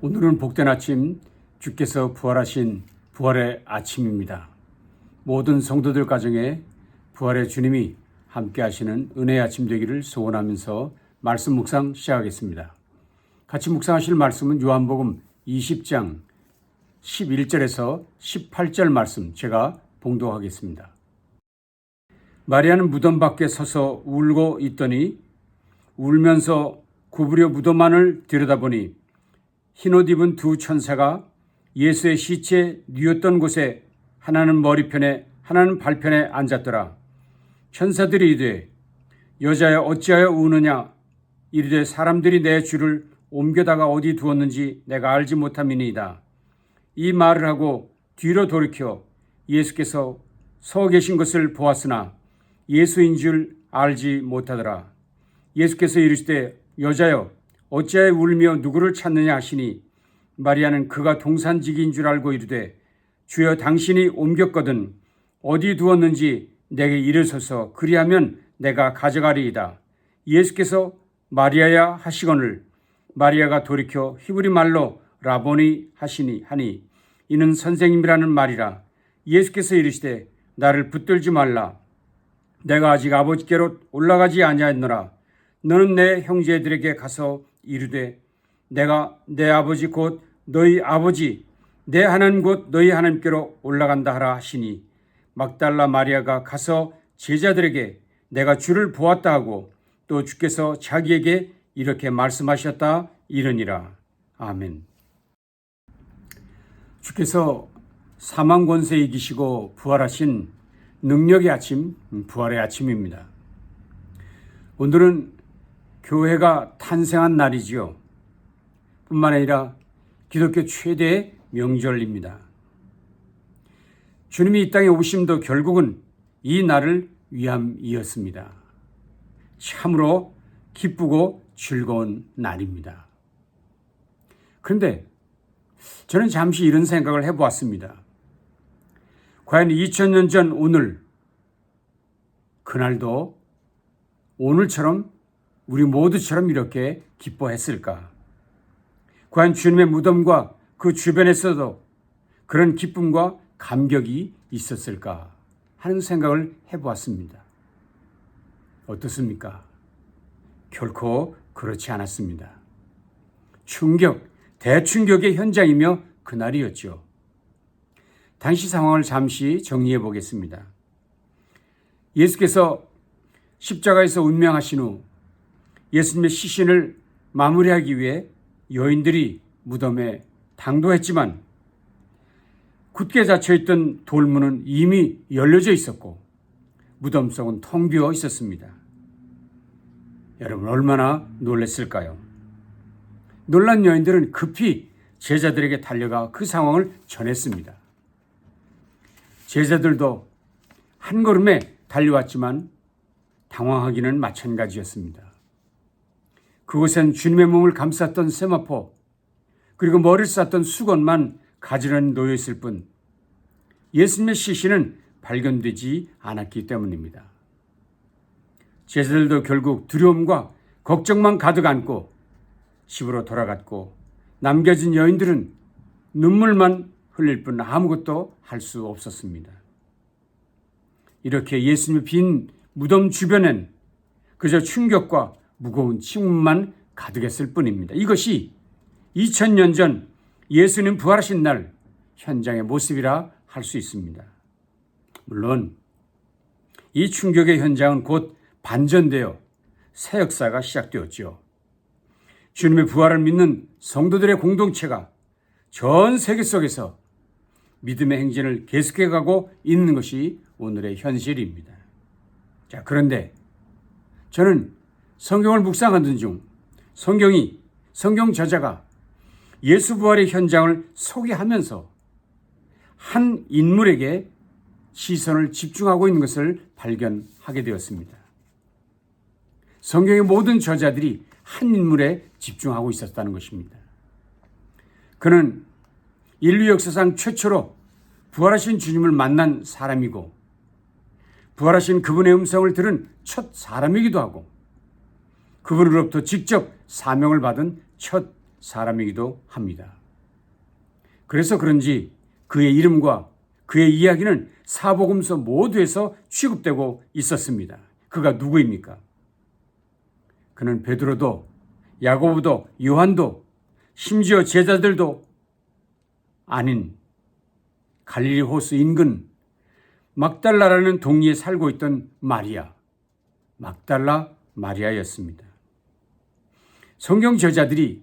오늘은 복된 아침, 주께서 부활하신 부활의 아침입니다. 모든 성도들 가정에 부활의 주님이 함께 하시는 은혜의 아침 되기를 소원하면서 말씀 묵상 시작하겠습니다. 같이 묵상하실 말씀은 요한복음 20장 11절에서 18절 말씀 제가 봉독하겠습니다. 마리아는 무덤 밖에 서서 울고 있더니 울면서 구부려 무덤 안을 들여다보니 흰옷 입은 두 천사가 예수의 시체 뉘었던 곳에 하나는 머리편에 하나는 발편에 앉았더라. 천사들이 이르되 여자여 어찌하여 우느냐 이르되 사람들이 내 주를 옮겨다가 어디 두었는지 내가 알지 못함이니이다. 이 말을 하고 뒤로 돌이켜 예수께서 서 계신 것을 보았으나 예수인 줄 알지 못하더라. 예수께서 이르시되 여자여 어찌하여 울며 누구를 찾느냐 하시니 마리아는 그가 동산지기인 줄 알고 이르되 주여 당신이 옮겼거든 어디 두었는지 내게 이르소서 그리하면 내가 가져가리이다. 예수께서 마리아야 하시거늘 마리아가 돌이켜 히브리 말로 라보니 하니 이는 선생님이라는 말이라. 예수께서 이르시되 나를 붙들지 말라. 내가 아직 아버지께로 올라가지 아니하였노라. 너는 내 형제들에게 가서 이르되 내가 내 아버지 곧 너희 아버지 내 하나님 곧 너희 하나님께로 올라간다 하라 하시니 막달라 마리아가 가서 제자들에게 내가 주를 보았다 하고 또 주께서 자기에게 이렇게 말씀하셨다 이르니라. 아멘. 주께서 사망 권세 이기시고 부활하신 능력의 아침, 부활의 아침입니다. 오늘은 교회가 탄생한 날이지요. 뿐만 아니라 기독교 최대의 명절입니다. 주님이 이 땅에 오심도 결국은 이 날을 위함이었습니다. 참으로 기쁘고 즐거운 날입니다. 그런데 저는 잠시 이런 생각을 해보았습니다. 과연 2000년 전 오늘, 그날도 오늘처럼 우리 모두처럼 이렇게 기뻐했을까? 과연 주님의 무덤과 그 주변에서도 그런 기쁨과 감격이 있었을까 하는 생각을 해보았습니다. 어떻습니까? 결코 그렇지 않았습니다. 충격, 대충격의 현장이며 그날이었죠. 당시 상황을 잠시 정리해 보겠습니다. 예수께서 십자가에서 운명하신 후 예수님의 시신을 마무리하기 위해 여인들이 무덤에 당도했지만 굳게 닫혀있던 돌문은 이미 열려져 있었고 무덤 속은 텅 비어 있었습니다. 여러분 얼마나 놀랐을까요? 놀란 여인들은 급히 제자들에게 달려가 그 상황을 전했습니다. 제자들도 한 걸음에 달려왔지만 당황하기는 마찬가지였습니다. 그곳엔 주님의 몸을 감쌌던 세마포 그리고 머리를 쌌던 수건만 가지런히 놓여있을 뿐 예수님의 시신은 발견되지 않았기 때문입니다. 제자들도 결국 두려움과 걱정만 가득 안고 집으로 돌아갔고 남겨진 여인들은 눈물만 흘릴 뿐 아무것도 할 수 없었습니다. 이렇게 예수님의 빈 무덤 주변엔 그저 충격과 무거운 침묵만 가득했을 뿐입니다. 이것이 2000년 전 예수님 부활하신 날 현장의 모습이라 할 수 있습니다. 물론 이 충격의 현장은 곧 반전되어 새 역사가 시작되었죠. 주님의 부활을 믿는 성도들의 공동체가 전 세계 속에서 믿음의 행진을 계속해 가고 있는 것이 오늘의 현실입니다. 자, 그런데 저는 성경을 묵상하던 중 성경 저자가 예수 부활의 현장을 소개하면서 한 인물에게 시선을 집중하고 있는 것을 발견하게 되었습니다. 성경의 모든 저자들이 한 인물에 집중하고 있었다는 것입니다. 그는 인류 역사상 최초로 부활하신 주님을 만난 사람이고 부활하신 그분의 음성을 들은 첫 사람이기도 하고 그분으로부터 직접 사명을 받은 첫 사람이기도 합니다. 그래서 그런지 그의 이름과 그의 이야기는 사복음서 모두에서 취급되고 있었습니다. 그가 누구입니까? 그는 베드로도 야고보도 요한도 심지어 제자들도 아닌 갈릴리 호수 인근 막달라라는 동리에 살고 있던 마리아, 막달라 마리아였습니다. 성경 저자들이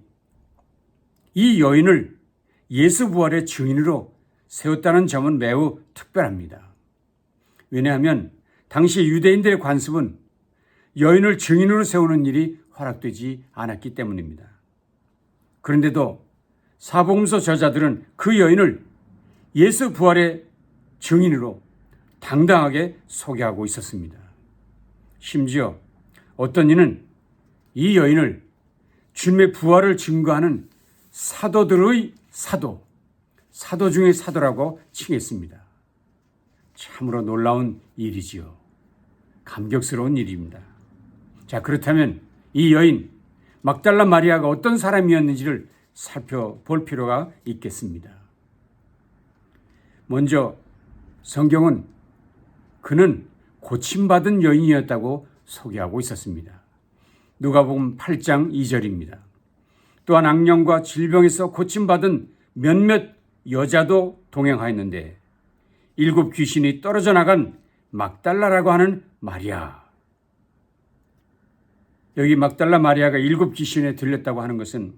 이 여인을 예수 부활의 증인으로 세웠다는 점은 매우 특별합니다. 왜냐하면 당시 유대인들의 관습은 여인을 증인으로 세우는 일이 허락되지 않았기 때문입니다. 그런데도 사복음서 저자들은 그 여인을 예수 부활의 증인으로 당당하게 소개하고 있었습니다. 심지어 어떤 이는 이 여인을 주님의 부활을 증거하는 사도들의 사도 중의 사도라고 칭했습니다. 참으로 놀라운 일이지요. 감격스러운 일입니다. 자, 그렇다면 이 여인 막달라 마리아가 어떤 사람이었는지를 살펴볼 필요가 있겠습니다. 먼저 성경은 그는 고침받은 여인이었다고 소개하고 있었습니다. 누가복음 8장 2절입니다. 또한 악령과 질병에서 고침받은 몇몇 여자도 동행하였는데 7 귀신이 떨어져 나간 막달라라고 하는 마리아. 여기 막달라 마리아가 7 귀신에 들렸다고 하는 것은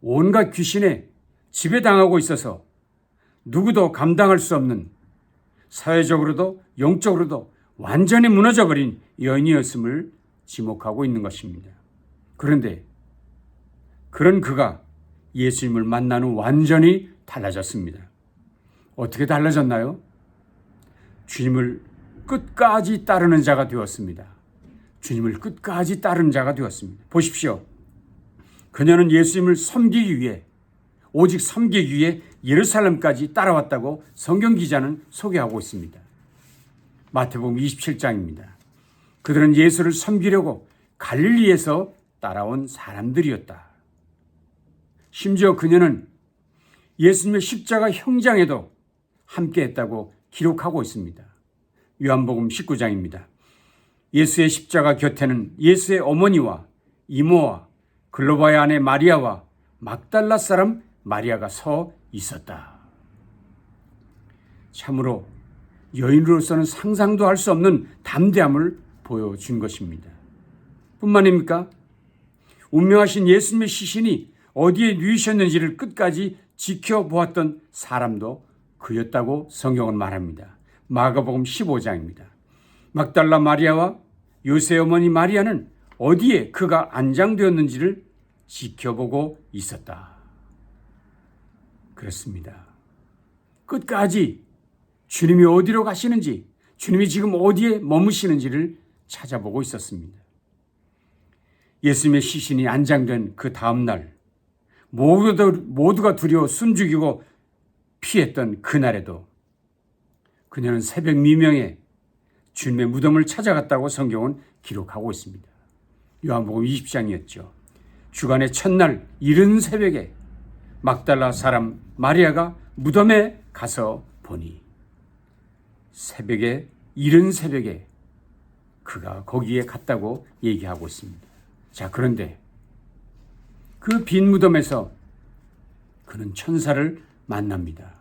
온갖 귀신에 지배당하고 있어서 누구도 감당할 수 없는 사회적으로도 영적으로도 완전히 무너져버린 여인이었음을 지목하고 있는 것입니다. 그런데 그런 그가 예수님을 만난 후 완전히 달라졌습니다. 어떻게 달라졌나요? 주님을 끝까지 따르는 자가 되었습니다. 주님을 끝까지 따르는 자가 되었습니다. 보십시오. 그녀는 예수님을 섬기기 위해 오직 섬기기 위해 예루살렘까지 따라왔다고 성경 기자는 소개하고 있습니다. 마태복음 27장입니다. 그들은 예수를 섬기려고 갈릴리에서 따라온 사람들이었다. 심지어 그녀는 예수님의 십자가 형장에도 함께했다고 기록하고 있습니다. 요한복음 19장입니다. 예수의 십자가 곁에는 예수의 어머니와 이모와 글로바의 아내 마리아와 막달라 사람 마리아가 서 있었다. 참으로 여인으로서는 상상도 할 수 없는 담대함을 보여준 것입니다. 뿐만입니까? 운명하신 예수님의 시신이 어디에 누이셨는지를 끝까지 지켜보았던 사람도 그였다고 성경은 말합니다. 마가복음 15장입니다. 막달라 마리아와 요새 어머니 마리아는 어디에 그가 안장되었는지를 지켜보고 있었다. 그렇습니다. 끝까지 주님이 어디로 가시는지, 주님이 지금 어디에 머무시는지를 찾아보고 있었습니다. 예수님의 시신이 안장된 그 다음 날 모두가 두려워 숨죽이고 피했던 그날에도 그녀는 새벽 미명에 주님의 무덤을 찾아갔다고 성경은 기록하고 있습니다. 요한복음 20장이었죠. 주간의 첫날 이른 새벽에 막달라 사람 마리아가 무덤에 가서 보니 이른 새벽에 그가 거기에 갔다고 얘기하고 있습니다. 자, 그런데 그 빈 무덤에서 그는 천사를 만납니다.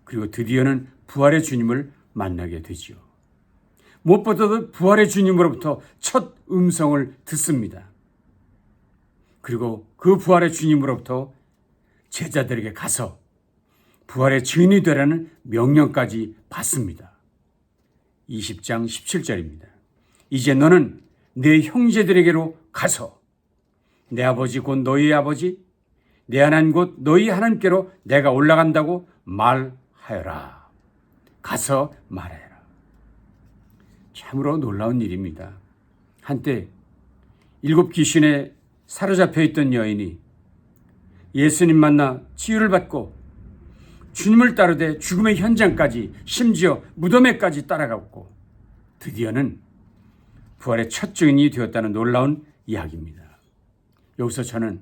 그리고 드디어는 부활의 주님을 만나게 되지요. 무엇보다도 부활의 주님으로부터 첫 음성을 듣습니다. 그리고 그 부활의 주님으로부터 제자들에게 가서 부활의 증인이 되라는 명령까지 받습니다. 20장 17절입니다. 이제 너는 내 형제들에게로 가서 내 아버지 곧 너희 아버지, 내 하나님 곧 너희 하나님께로 내가 올라간다고 말하여라. 가서 말하여라. 참으로 놀라운 일입니다. 한때 7 귀신에 사로잡혀 있던 여인이 예수님 만나 치유를 받고 주님을 따르되 죽음의 현장까지 심지어 무덤에까지 따라갔고 드디어는 부활의 첫 증인이 되었다는 놀라운 이야기입니다. 여기서 저는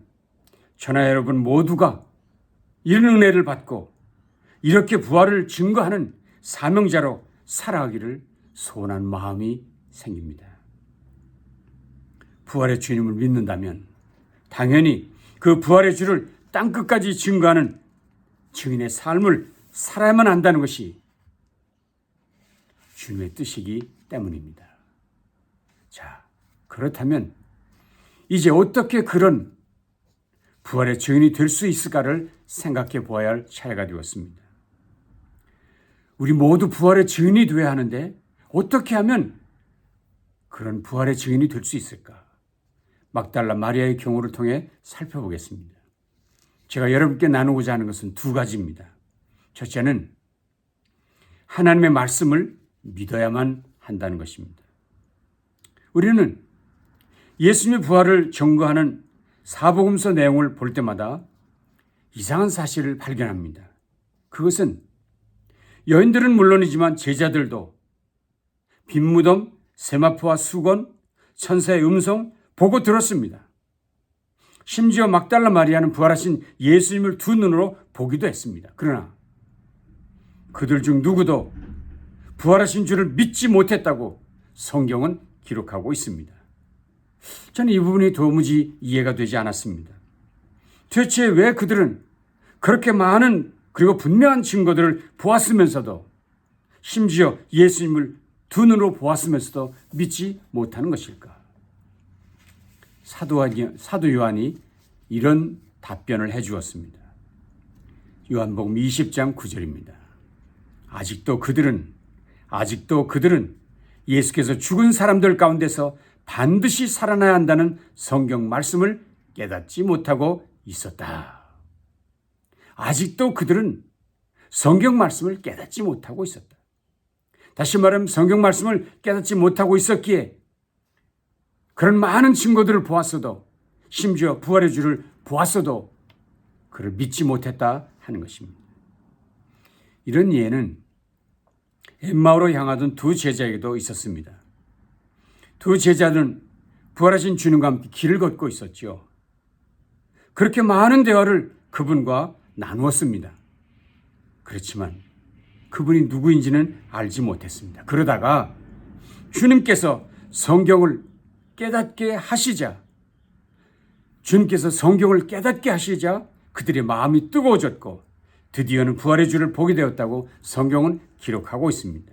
저나 여러분 모두가 이런 은혜를 받고 이렇게 부활을 증거하는 사명자로 살아가기를 소원한 마음이 생깁니다. 부활의 주님을 믿는다면 당연히 그 부활의 주를 땅끝까지 증거하는 증인의 삶을 살아야만 한다는 것이 주님의 뜻이기 때문입니다. 자, 그렇다면 이제 어떻게 그런 부활의 증인이 될 수 있을까를 생각해 보아야 할 차례가 되었습니다. 우리 모두 부활의 증인이 되어야 하는데 어떻게 하면 그런 부활의 증인이 될 수 있을까? 막달라 마리아의 경우를 통해 살펴보겠습니다. 제가 여러분께 나누고자 하는 것은 두 가지입니다. 첫째는 하나님의 말씀을 믿어야만 한다는 것입니다. 우리는 예수님의 부활을 증거하는 사복음서 내용을 볼 때마다 이상한 사실을 발견합니다. 그것은 여인들은 물론이지만 제자들도 빈무덤, 세마포와 수건, 천사의 음성 보고 들었습니다. 심지어 막달라 마리아는 부활하신 예수님을 두 눈으로 보기도 했습니다. 그러나 그들 중 누구도 부활하신 주를 믿지 못했다고 성경은 기록하고 있습니다. 저는 이 부분이 도무지 이해가 되지 않았습니다. 대체 왜 그들은 그렇게 많은 그리고 분명한 증거들을 보았으면서도 심지어 예수님을 두 눈으로 보았으면서도 믿지 못하는 것일까? 사도 요한이 이런 답변을 해 주었습니다. 요한복음 20장 9절입니다. 아직도 그들은 예수께서 죽은 사람들 가운데서 반드시 살아나야 한다는 성경 말씀을 깨닫지 못하고 있었다. 아직도 그들은 성경 말씀을 깨닫지 못하고 있었다. 다시 말하면 성경 말씀을 깨닫지 못하고 있었기에 그런 많은 증거들을 보았어도 심지어 부활의 주를 보았어도 그를 믿지 못했다 하는 것입니다. 이런 예는 엠마오로 향하던 두 제자에게도 있었습니다. 두 제자는 부활하신 주님과 함께 길을 걷고 있었죠. 그렇게 많은 대화를 그분과 나누었습니다. 그렇지만 그분이 누구인지는 알지 못했습니다. 그러다가 주님께서 성경을 깨닫게 하시자 그들의 마음이 뜨거워졌고 드디어는 부활의 주를 보게 되었다고 성경은 기록하고 있습니다.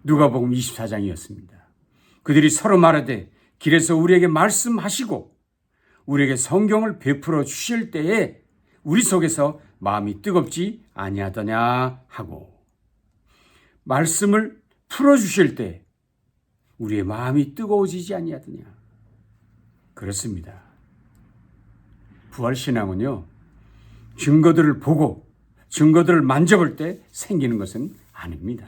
누가복음 24장이었습니다. 그들이 서로 말하되 길에서 우리에게 말씀하시고 우리에게 성경을 베풀어 주실 때에 우리 속에서 마음이 뜨겁지 아니하더냐 하고 말씀을 풀어주실 때 우리의 마음이 뜨거워지지 아니하더냐. 그렇습니다. 부활신앙은요, 증거들을 보고 증거들을 만져볼 때 생기는 것은 아닙니다.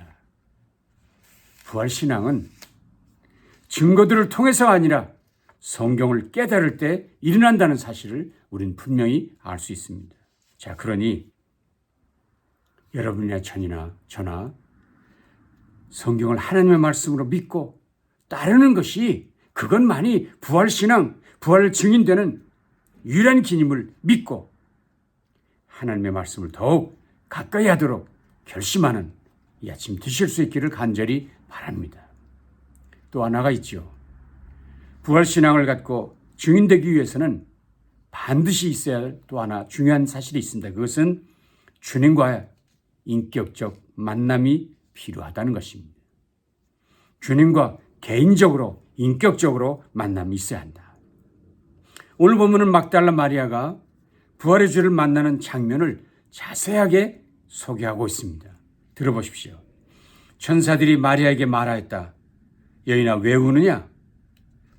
부활신앙은 증거들을 통해서가 아니라 성경을 깨달을 때 일어난다는 사실을 우린 분명히 알 수 있습니다. 자, 그러니 여러분이나 저나 성경을 하나님의 말씀으로 믿고 따르는 것이 그것만이 부활신앙, 부활 증인되는 유일한 기님을 믿고 하나님의 말씀을 더욱 가까이 하도록 결심하는 이 아침 되실 수 있기를 간절히 바랍니다. 또 하나가 있죠. 부활신앙을 갖고 증인되기 위해서는 반드시 있어야 할 또 하나 중요한 사실이 있습니다. 그것은 주님과의 인격적 만남이 필요하다는 것입니다. 주님과 개인적으로 인격적으로 만남이 있어야 한다. 오늘 보면은 막달라 마리아가 부활의 주를 만나는 장면을 자세하게 소개하고 있습니다. 들어보십시오. 천사들이 마리아에게 말하였다. 여인아, 왜 우느냐?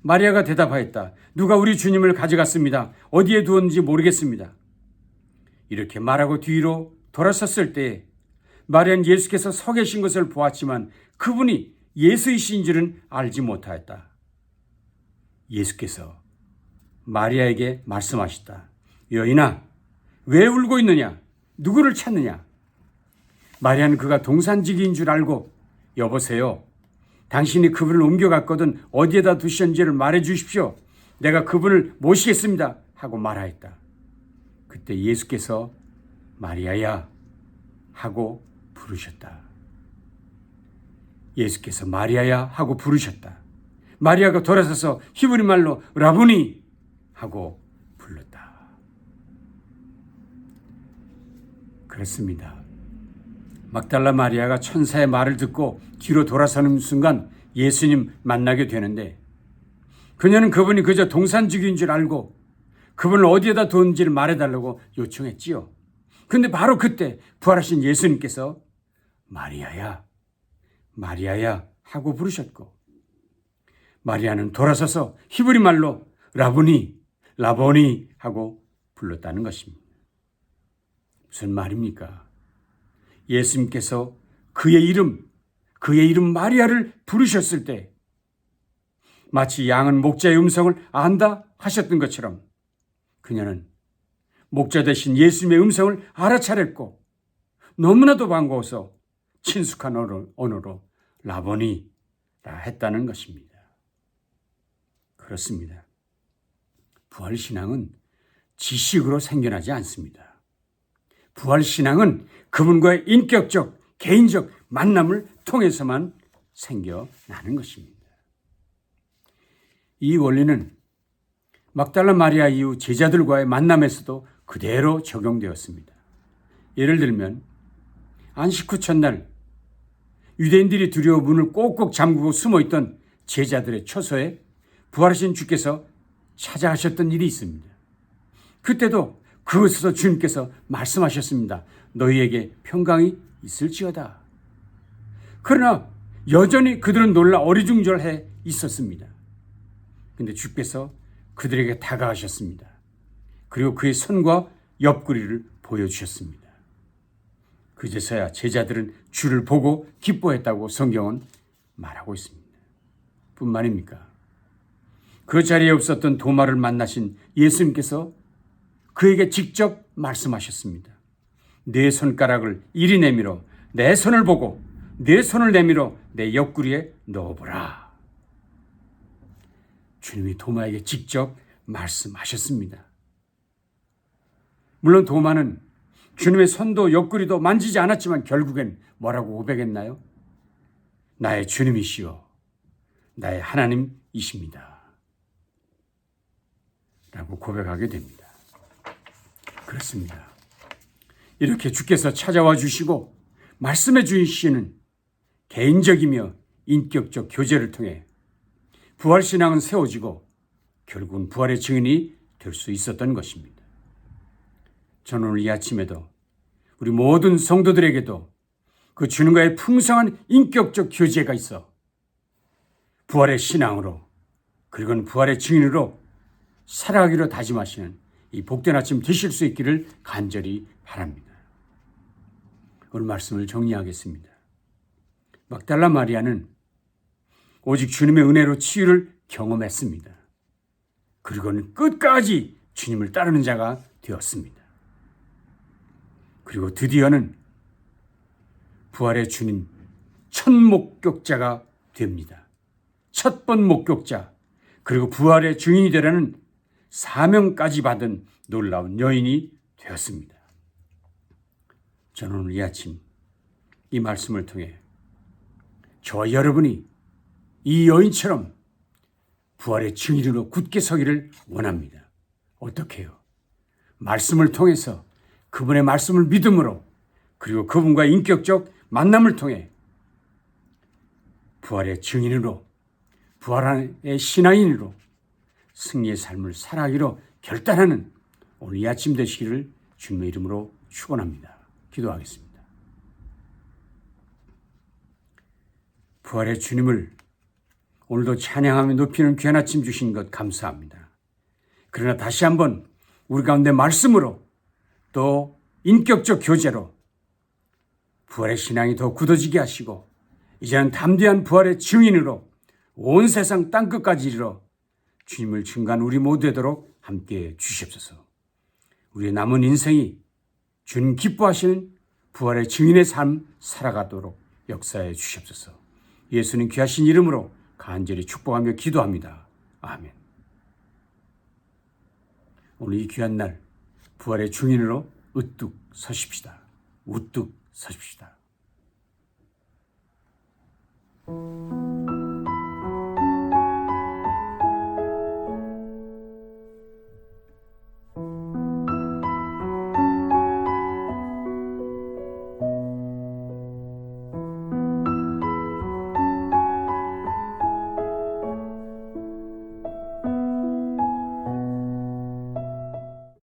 마리아가 대답하였다. 누가 우리 주님을 가져갔습니다. 어디에 두었는지 모르겠습니다. 이렇게 말하고 뒤로 돌아섰을 때 마리아는 예수께서 서 계신 것을 보았지만 그분이 예수이신 줄은 알지 못하였다. 예수께서 마리아에게 말씀하셨다. 여인아, 왜 울고 있느냐? 누구를 찾느냐? 마리아는 그가 동산지기인 줄 알고 여보세요. 당신이 그분을 옮겨갔거든 어디에다 두셨는지를 말해 주십시오. 내가 그분을 모시겠습니다. 하고 말하였다. 그때 예수께서 마리아야 하고 부르셨다. 예수께서 마리아야 하고 부르셨다. 마리아가 돌아서서 히브리 말로 라보니 하고 불렀다. 그렇습니다. 막달라 마리아가 천사의 말을 듣고 뒤로 돌아서는 순간 예수님 만나게 되는데, 그녀는 그분이 그저 동산주기인 줄 알고 그분을 어디에다 뒀는지를 말해달라고 요청했지요. 근데 바로 그때 부활하신 예수님께서 마리아야, 마리아야 하고 부르셨고, 마리아는 돌아서서 히브리 말로 라보니, 라보니 하고 불렀다는 것입니다. 무슨 말입니까? 예수님께서 그의 이름 마리아를 부르셨을 때 마치 양은 목자의 음성을 안다 하셨던 것처럼 그녀는 목자 대신 예수님의 음성을 알아차렸고 너무나도 반가워서 친숙한 언어로 라보니라 했다는 것입니다. 그렇습니다. 부활신앙은 지식으로 생겨나지 않습니다. 부활신앙은 그분과의 인격적, 개인적 만남을 통해서만 생겨나는 것입니다. 이 원리는 막달라 마리아 이후 제자들과의 만남에서도 그대로 적용되었습니다. 예를 들면 안식 후 첫날 유대인들이 두려워 문을 꼭꼭 잠그고 숨어있던 제자들의 처소에 부활하신 주께서 찾아가셨던 일이 있습니다. 그때도 그곳에서 주님께서 말씀하셨습니다. 너희에게 평강이 있을지어다. 그러나 여전히 그들은 놀라 어리중절해 있었습니다. 근데 주께서 그들에게 다가가셨습니다. 그리고 그의 손과 옆구리를 보여주셨습니다. 그제서야 제자들은 주를 보고 기뻐했다고 성경은 말하고 있습니다. 뿐만입니까? 그 자리에 없었던 도마를 만나신 예수님께서 그에게 직접 말씀하셨습니다. 내 손가락을 이리 내밀어 내 손을 보고 내 손을 내밀어 내 옆구리에 넣어보라. 주님이 도마에게 직접 말씀하셨습니다. 물론 도마는 주님의 손도 옆구리도 만지지 않았지만 결국엔 뭐라고 고백했나요? 나의 주님이시오, 나의 하나님이십니다. 라고 고백하게 됩니다. 그렇습니다. 이렇게 주께서 찾아와 주시고 말씀해 주시는 개인적이며 인격적 교제를 통해 부활신앙은 세워지고 결국은 부활의 증인이 될 수 있었던 것입니다. 저는 오늘 이 아침에도 우리 모든 성도들에게도 그 주님과의 풍성한 인격적 교제가 있어 부활의 신앙으로 그리고 부활의 증인으로 살아가기로 다짐하시는 이 복된 아침 되실 수 있기를 간절히 바랍니다. 오늘 말씀을 정리하겠습니다. 막달라 마리아는 오직 주님의 은혜로 치유를 경험했습니다. 그리고는 끝까지 주님을 따르는 자가 되었습니다. 그리고 드디어는 부활의 주님 첫 목격자가 됩니다. 첫 번 목격자, 그리고 부활의 증인이 되라는 사명까지 받은 놀라운 여인이 되었습니다. 저는 오늘 이 아침 이 말씀을 통해 저와 여러분이 이 여인처럼 부활의 증인으로 굳게 서기를 원합니다. 어떻게 해요? 말씀을 통해서 그분의 말씀을 믿음으로 그리고 그분과의 인격적 만남을 통해 부활의 증인으로 부활의 신앙인으로 승리의 삶을 살아가기로 결단하는 오늘 이 아침 되시기를 주님의 이름으로 축원합니다. 기도하겠습니다. 부활의 주님을 오늘도 찬양하며 높이는 귀한 아침 주신 것 감사합니다. 그러나 다시 한번 우리 가운데 말씀으로 또 인격적 교제로 부활의 신앙이 더 굳어지게 하시고 이제는 담대한 부활의 증인으로 온 세상 땅끝까지 이르러 주님을 증거한 우리 모두 되도록 함께해 주시옵소서. 우리의 남은 인생이 주님 기뻐하시는 부활의 증인의 삶 살아가도록 역사해 주시옵소서. 예수님 귀하신 이름으로 간절히 축복하며 기도합니다. 아멘. 오늘 이 귀한 날 부활의 증인으로 우뚝 서십시다. 우뚝 서십시다.